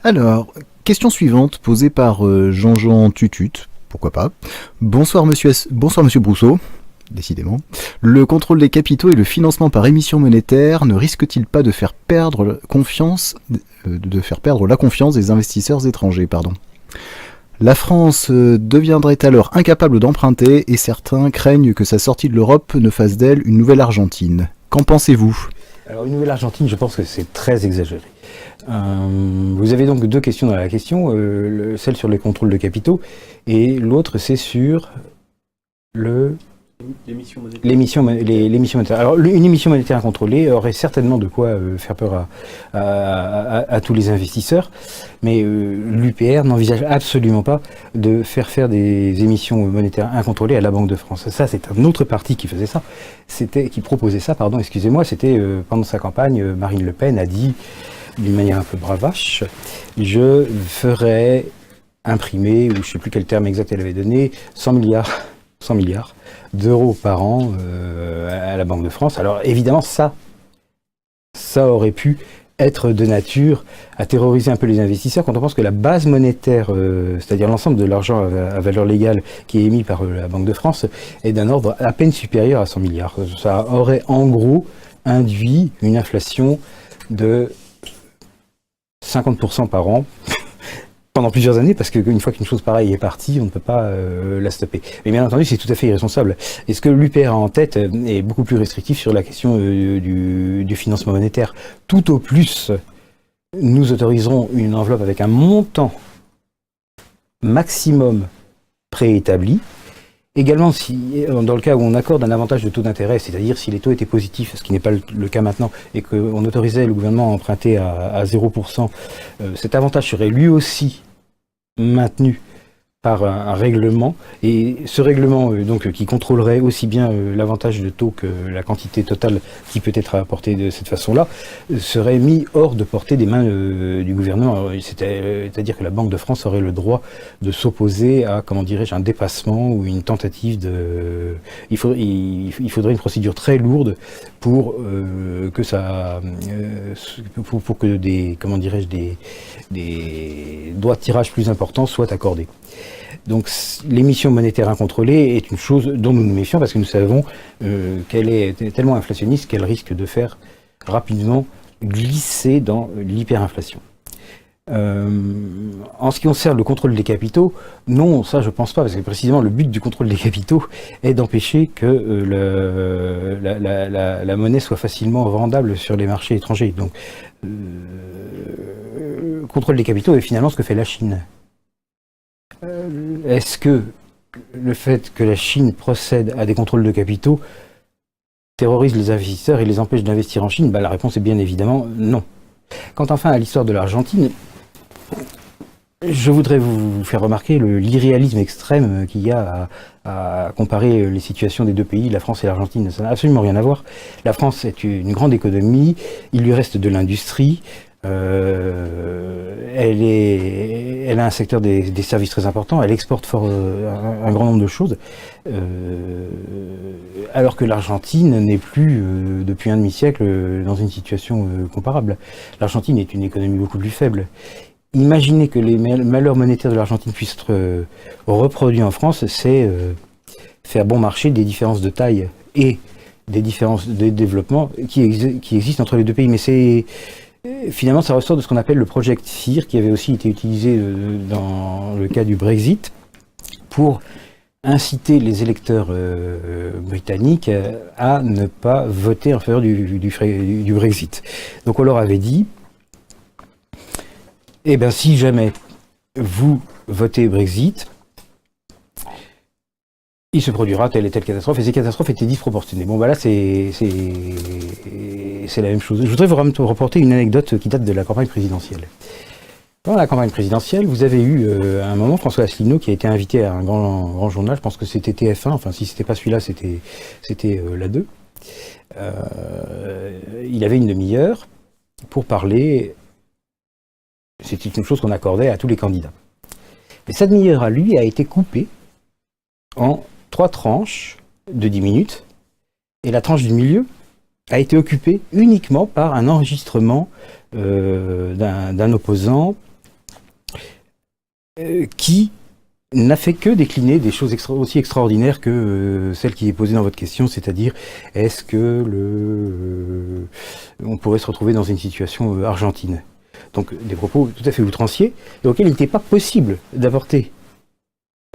Alors, question suivante posée par Jean-Jean Tutut, pourquoi pas. Bonsoir monsieur Brousseau, décidément. Le contrôle des capitaux et le financement par émission monétaire ne risquent-ils pas de faire perdre la confiance des investisseurs étrangers, La France deviendrait alors incapable d'emprunter et certains craignent que sa sortie de l'Europe ne fasse d'elle une nouvelle Argentine. Qu'en pensez-vous ? Alors, une nouvelle Argentine, je pense que c'est très exagéré. Vous avez donc deux questions dans la question, celle sur les contrôles de capitaux et l'autre c'est sur l'émission monétaire. Alors, une émission monétaire incontrôlée aurait certainement de quoi faire peur à tous les investisseurs, mais l'UPR n'envisage absolument pas de faire des émissions monétaires incontrôlées à la Banque de France. Ça, c'est un autre parti qui faisait ça, qui proposait ça, c'était pendant sa campagne, Marine Le Pen a dit d'une manière un peu bravache, je ferai imprimer, ou je ne sais plus quel terme exact elle avait donné, 100 milliards d'euros par an à la Banque de France. Alors évidemment, ça aurait pu être de nature à terroriser un peu les investisseurs quand on pense que la base monétaire, c'est-à-dire l'ensemble de l'argent à valeur légale qui est émis par la Banque de France, est d'un ordre à peine supérieur à 100 milliards. Ça aurait en gros induit une inflation de 50% par an pendant plusieurs années, parce qu'une fois qu'une chose pareille est partie, on ne peut pas la stopper. Mais bien entendu, c'est tout à fait irresponsable. Et ce que l'UPR a en tête est beaucoup plus restrictif sur la question du financement monétaire. Tout au plus, nous autoriserons une enveloppe avec un montant maximum préétabli. Également, dans le cas où on accorde un avantage de taux d'intérêt, c'est-à-dire si les taux étaient positifs, ce qui n'est pas le cas maintenant, et qu'on autorisait le gouvernement à emprunter à 0%, cet avantage serait lui aussi maintenu par un règlement, et ce règlement donc qui contrôlerait aussi bien l'avantage de taux que la quantité totale qui peut être apportée de cette façon-là, serait mis hors de portée des mains du gouvernement. C'est-à-dire que la Banque de France aurait le droit de s'opposer à, un dépassement ou une tentative de... Il faudrait une procédure très lourde pour que ça... pour que des droits de tirage plus importants soient accordés. Donc l'émission monétaire incontrôlée est une chose dont nous nous méfions parce que nous savons qu'elle est tellement inflationniste qu'elle risque de faire rapidement glisser dans l'hyperinflation. En ce qui concerne le contrôle des capitaux, non, ça je pense pas, parce que précisément le but du contrôle des capitaux est d'empêcher que la monnaie soit facilement vendable sur les marchés étrangers. Donc le contrôle des capitaux est finalement ce que fait la Chine. Est-ce que le fait que la Chine procède à des contrôles de capitaux terrorise les investisseurs et les empêche d'investir en Chine ? La réponse est bien évidemment non. Quant enfin à l'histoire de l'Argentine, je voudrais vous faire remarquer l'irréalisme extrême qu'il y a à comparer les situations des deux pays, la France et l'Argentine. Ça n'a absolument rien à voir. La France est une grande économie, il lui reste de l'industrie, elle a un secteur des services très important, elle exporte un grand nombre de choses, alors que l'Argentine n'est plus, depuis un demi-siècle, dans une situation comparable. L'Argentine est une économie beaucoup plus faible. Imaginez que les malheurs monétaires de l'Argentine puissent être reproduits en France, c'est faire bon marché des différences de taille et des différences de développement qui existent entre les deux pays. Mais finalement, ça ressort de ce qu'on appelle le Project FIR, qui avait aussi été utilisé dans le cas du Brexit, pour inciter les électeurs britanniques à ne pas voter en faveur du Brexit. Donc on leur avait dit, si jamais vous votez Brexit, il se produira telle et telle catastrophe, et ces catastrophes étaient disproportionnées. Là, c'est la même chose. Je voudrais vous rapporter une anecdote qui date de la campagne présidentielle. Pendant la campagne présidentielle, vous avez eu à un moment François Asselineau qui a été invité à un grand journal, je pense que c'était TF1, enfin si c'était pas celui-là, c'était la 2. Il avait une demi-heure pour parler, c'était une chose qu'on accordait à tous les candidats. Mais cette demi-heure à lui a été coupée en 3 tranches de 10 minutes, et la tranche du milieu a été occupée uniquement par un enregistrement d'un opposant qui n'a fait que décliner des choses aussi extraordinaires que celle qui est posée dans votre question, c'est-à-dire est-ce que on pourrait se retrouver dans une situation argentine. Donc des propos tout à fait outranciers, et auxquels il n'était pas possible d'apporter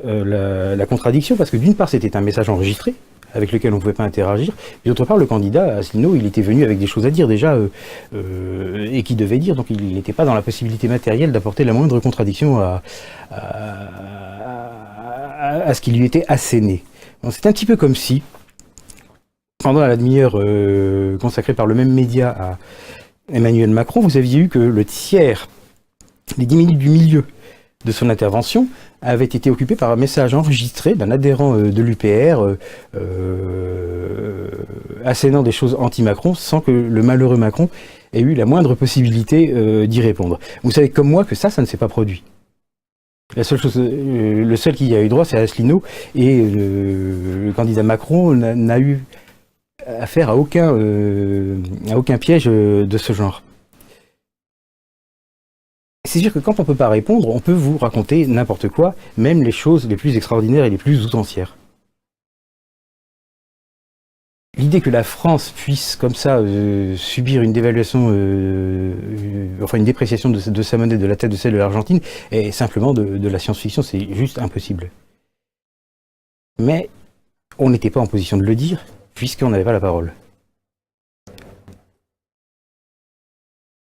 la contradiction, parce que d'une part c'était un message enregistré, avec lequel on ne pouvait pas interagir, et d'autre part le candidat Asselineau, il était venu avec des choses à dire déjà, et qu'il devait dire, donc il n'était pas dans la possibilité matérielle d'apporter la moindre contradiction à ce qui lui était asséné. C'est un petit peu comme si, pendant la demi-heure consacrée par le même média à Emmanuel Macron, vous aviez eu que le tiers, les 10 minutes du milieu de son intervention, avait été occupé par un message enregistré d'un adhérent de l'UPR assénant des choses anti-Macron sans que le malheureux Macron ait eu la moindre possibilité d'y répondre. Vous savez comme moi que ça ne s'est pas produit. La seule chose, le seul qui y a eu droit, c'est Asselineau, et le candidat Macron n'a eu affaire à aucun piège de ce genre. C'est sûr que quand on ne peut pas répondre, on peut vous raconter n'importe quoi, même les choses les plus extraordinaires et les plus outrancières. L'idée que la France puisse comme ça subir une dévaluation, enfin une dépréciation de sa monnaie de la tête de celle de l'Argentine est simplement de la science-fiction, c'est juste impossible. Mais on n'était pas en position de le dire puisqu'on n'avait pas la parole.